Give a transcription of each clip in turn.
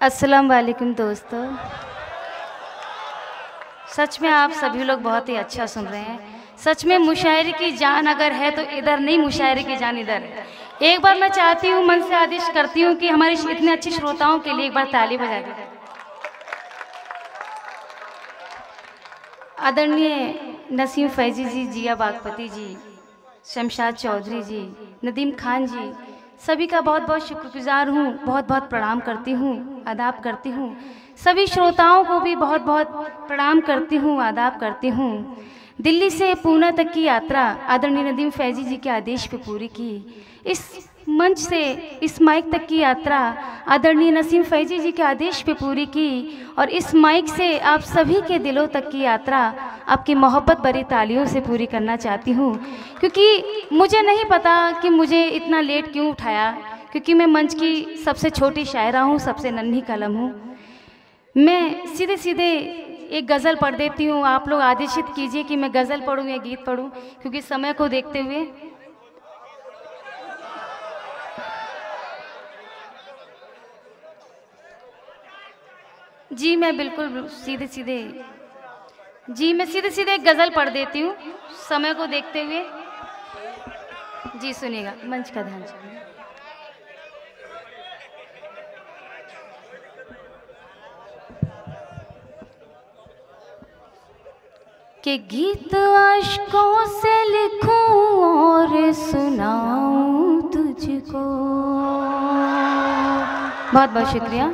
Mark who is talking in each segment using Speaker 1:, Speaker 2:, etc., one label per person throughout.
Speaker 1: अस्सलाम वालेकुम दोस्तों। सच में आप सभी लोग बहुत ही अच्छा सुन रहे हैं। सच में मुशायरे की जान अगर है तो इधर नहीं, मुशायरे की जान इधर है। एक बार मैं चाहती हूँ, मन से आदेश करती हूँ कि हमारे इतने अच्छे श्रोताओं के लिए एक बार ताली बजा दें। आदरणीय नसीम फैजी जी, जिया बागपति जी, शमशाद चौधरी जी, नदीम खान जी, सभी का बहुत बहुत शुक्रगुजार हूँ, बहुत बहुत प्रणाम करती हूँ, आदाब करती हूँ। सभी श्रोताओं को भी बहुत बहुत प्रणाम करती हूँ, आदाब करती हूँ। दिल्ली से पूना तक की यात्रा आदरणीय नदीम फैजी जी के आदेश पे पूरी की। इस मंच से इस माइक तक की यात्रा आदरणीय नसीम फैजी जी के आदेश पे पूरी की। और इस माइक से आप सभी के दिलों तक की यात्रा आपकी मोहब्बत भरी तालियों से पूरी करना चाहती हूँ। क्योंकि मुझे नहीं पता कि मुझे इतना लेट क्यों उठाया, क्योंकि मैं मंच की सबसे छोटी शायरा हूँ, सबसे नन्ही कलम हूँ। मैं सीधे सीधे एक गज़ल पढ़ देती हूँ। आप लोग आदेशित कीजिए कि मैं गज़ल पढ़ूँ या गीत पढ़ूँ, क्योंकि समय को देखते हुए। जी मैं बिल्कुल सीधे सीधे एक गज़ल पढ़ देती हूँ, समय को देखते हुए। जी सुनिएगा, मंच का ध्यान चाहिए। कि गीत आशिकों से लिखूं और सुनाऊं तुझको। बहुत बहुत शुक्रिया।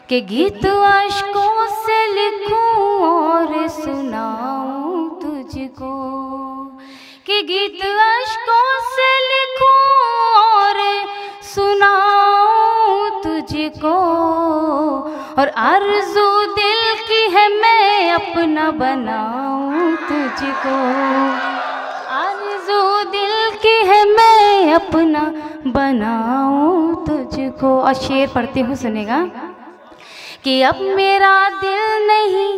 Speaker 1: कि गीत आशिकों से लिखूं और सुनाऊं तुझको। कि गीत आशिकों से लिखूं और सुनाऊं तुझको। और आरज़ू दिल की है मैं अपना बनाऊं तुझको। आरज़ू दिल की है मैं अपना बनाऊं तुझको। और शेर पढ़ती हूँ, सुनेगा। कि अब मेरा दिल नहीं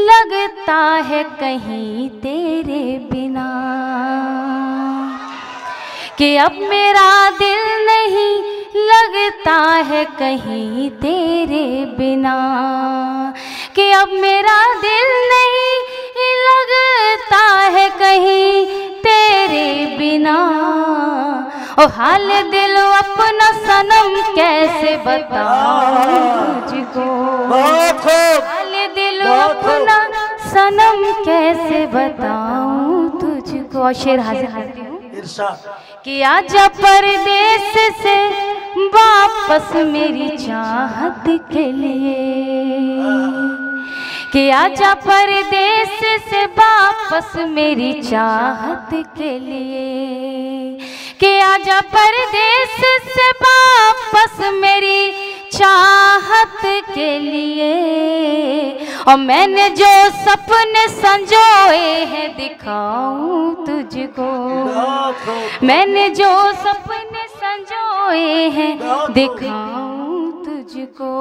Speaker 1: लगता है कहीं तेरे बिना। कि अब मेरा दिल नहीं लगता है कहीं तेरे बिना। कि अब मेरा दिल नहीं लगता है कहीं तेरे बिना। ओ हाल दिल अपना सनम कैसे बताऊं तुझको। हाल दिल अपना सनम कैसे बताऊं तुझको। और शेर हाजिर करती हूँ कि आजा परदेस से वापस मेरी चाहत के लिए। कि आजा परदेस से वापस मेरी चाहत के लिए। कि आजा परदेस से वापस मेरी चाहत के लिए। और मैंने जो सपने संजोए हैं दिखाऊं तुझको। मैंने जो सपने संजोए हैं दिखाऊं तुझको।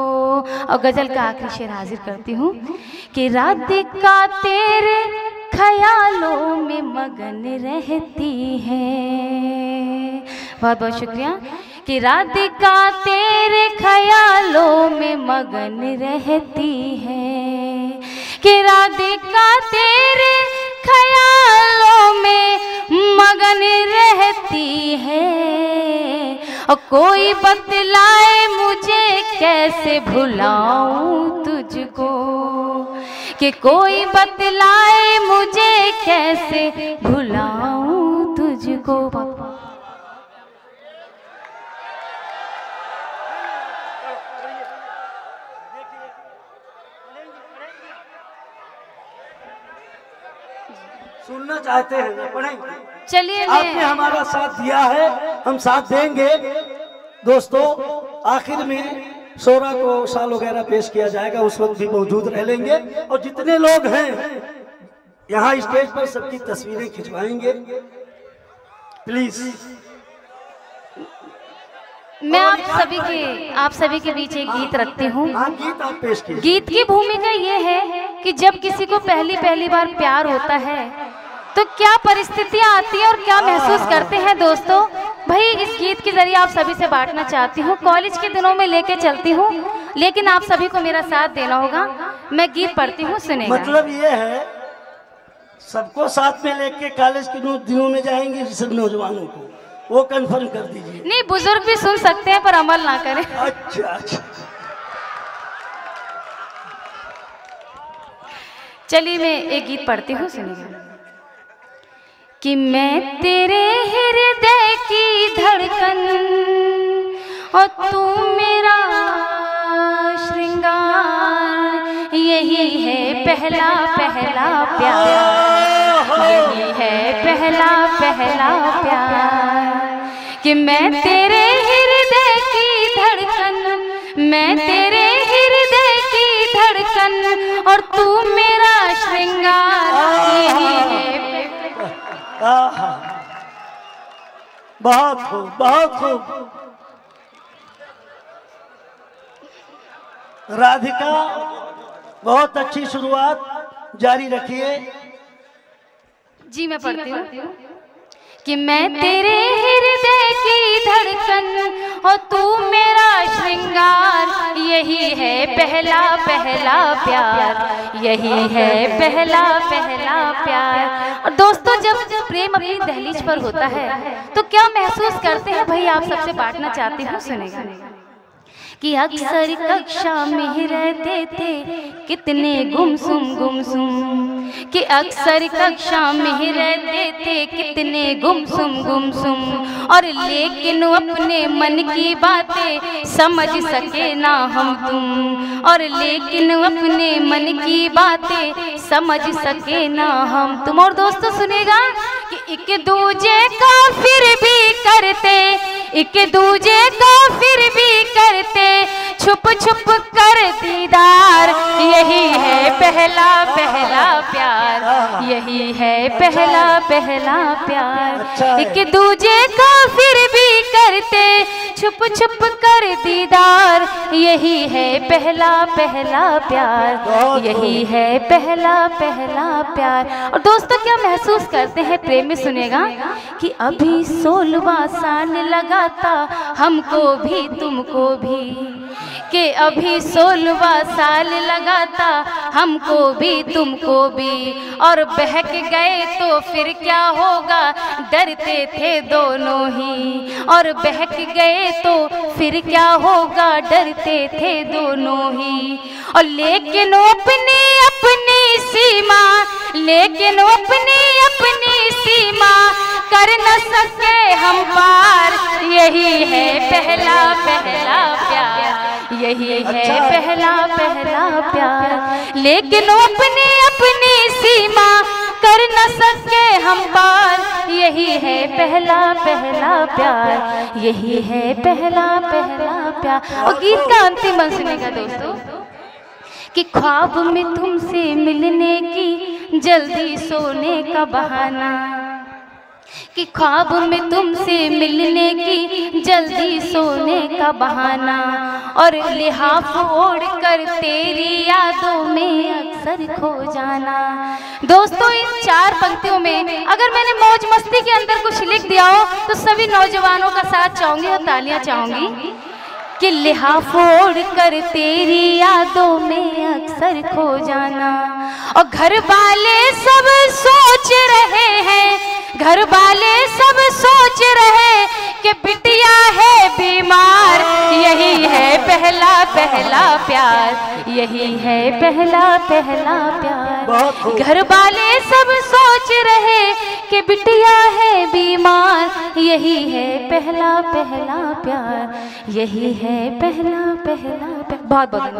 Speaker 1: और गज़ल का आखिरी शेर हाजिर करती हूँ कि राधिका तेरे ख्यालों में मगन रहती है। बहुत बहुत शुक्रिया। कि राधिका तेरे ख्यालों में मगन रहती है। कि राधिका तेरे ख्यालों में मगन रहती है। और कोई बतलाए मुझे कैसे भुलाऊं तुझको। कि कोई बतलाए मुझे कैसे भुलाऊं तुझको।
Speaker 2: सुनना चाहते हैं, पढ़ेंगे।
Speaker 1: चलिए,
Speaker 2: आपने हमारा साथ दिया है, हम साथ देंगे। दोस्तों आखिर में शोरा को शाल वगैरह पेश किया जाएगा, उस वक्त भी मौजूद रह लेंगे। और जितने लोग हैं यहाँ स्टेज पर सबकी तस्वीरें खिंचवाएंगे प्लीज।
Speaker 1: मैं आप सभी के बीच एक गीत रखती हूँ।
Speaker 2: गीत आप पेश कीजिए।
Speaker 1: गीत की भूमिका ये है कि जब किसी को पहली बार प्यार होता है तो क्या परिस्थितियाँ आती हैं और क्या महसूस करते हैं दोस्तों। भाई इस गीत के जरिए आप सभी से बांटना चाहती हूँ। कॉलेज के दिनों में लेके चलती हूँ लेकिन आप सभी को मेरा साथ देना होगा। मैं गीत पढ़ती हूँ, सुनेगा।
Speaker 2: मतलब ये है सबको साथ में लेके कॉलेज के दिनों में जाएंगे, सब नौजवानों को वो कंफर्म कर दीजिए।
Speaker 1: नहीं, बुजुर्ग भी सुन सकते हैं पर अमल ना करें।
Speaker 2: अच्छा अच्छा,
Speaker 1: चलिए मैं एक गीत पढ़ती हूँ, सुनिएगा। कि मैं तेरे हृदय की धड़कन और तू मेरा श्रृंगार, यही है पहला पहला प्यार, यही है पहला पहला प्यार। कि मैं तेरे हृदय की धड़कन, मैं तेरे हृदय की धड़कन और तू मेरा श्रृंगार, यही है।
Speaker 2: बहुत खूब, बहुत खूब। राधिका बहुत अच्छी शुरुआत, जारी रखिए।
Speaker 1: जी मैं पढ़ती हूँ। कि मैं तेरे हृदय की धड़कन और तू मेरा श्रृंगार, यही है पहला पहला प्यार, यही है पहला पहला प्यार। और दोस्तों, जब प्रेम अपनी दहलीज पर होता है तो क्या महसूस करते हैं भाई, आप सबसे बांटना चाहती हूँ, सुनेगा। कि अक्सर कक्षा में रहते थे कितने गुमसुम, कि अक्सर कक्षा में रहते थे कितने गुमसुम, और लेकिन अपने मन की बातें समझ सके ना हम तुम, और लेकिन अपने मन की बातें समझ सके ना हम तुम। और दोस्तों सुनेगा कि एक दूजे का फिर भी करते, एक दूजे का फिर भी करते छुप छुप कर दीदार, यही है पहला पहला प्यार, यही है पहला पहला प्यार। एक दूजे का फिर भी करते छुप छुप कर दीदार, यही है पहला पहला प्यार, यही है पहला पहला प्यार। और दोस्तों, क्या महसूस करते हैं प्रेम में, सुनेगा। कि अभी 16वां साल लगाता हमको भी तुमको भी, कि अभी 16वां साल लगाता हमको भी तुमको भी, और बहक गए तो फिर क्या होगा, डरते थे दोनों ही, और बहक गए तो फिर क्या होगा, डरते थे दोनों ही। और लेकिन अपनी अपनी सीमा, लेकिन अपनी अपनी सीमा कर न सके हम पार, यही है पहला पहला प्यार, यही है पहला पहला प्यार। लेकिन अपनी अपनी सीमा कर न सके हम पार, यही है पहला पहला प्यार, यही है पहला पहला प्यार। और गीत का अंतिम अंश सुनेगा दोस्तों। कि ख्वाब में तुमसे मिलने की जल्दी सोने का बहाना, कि ख्वाब में तुमसे मिलने की जल्दी सोने का बहाना, और लिहाफ ओढ़ कर तेरी यादों में अक्सर खो जाना। दोस्तों, इन 4 पंक्तियों में अगर मैंने मौज मस्ती के अंदर कुछ लिख दिया हो तो सभी नौजवानों का साथ चाहूंगी और तालियां चाहूंगी। कि लिहाफ ओढ़ कर तेरी यादों में अक्सर खो जाना, और घर वाले सब सोच रहे हैं, घर वाले सब सोच रहे कि बिटिया है बीमार, यही है पहला पहला प्यार, यही है पहला पहला प्यार। घर वाले सब सोच रहे कि बिटिया है बीमार, यही है पहला पहला प्यार, यही है पहला पहला प्यार। बहुत बहुत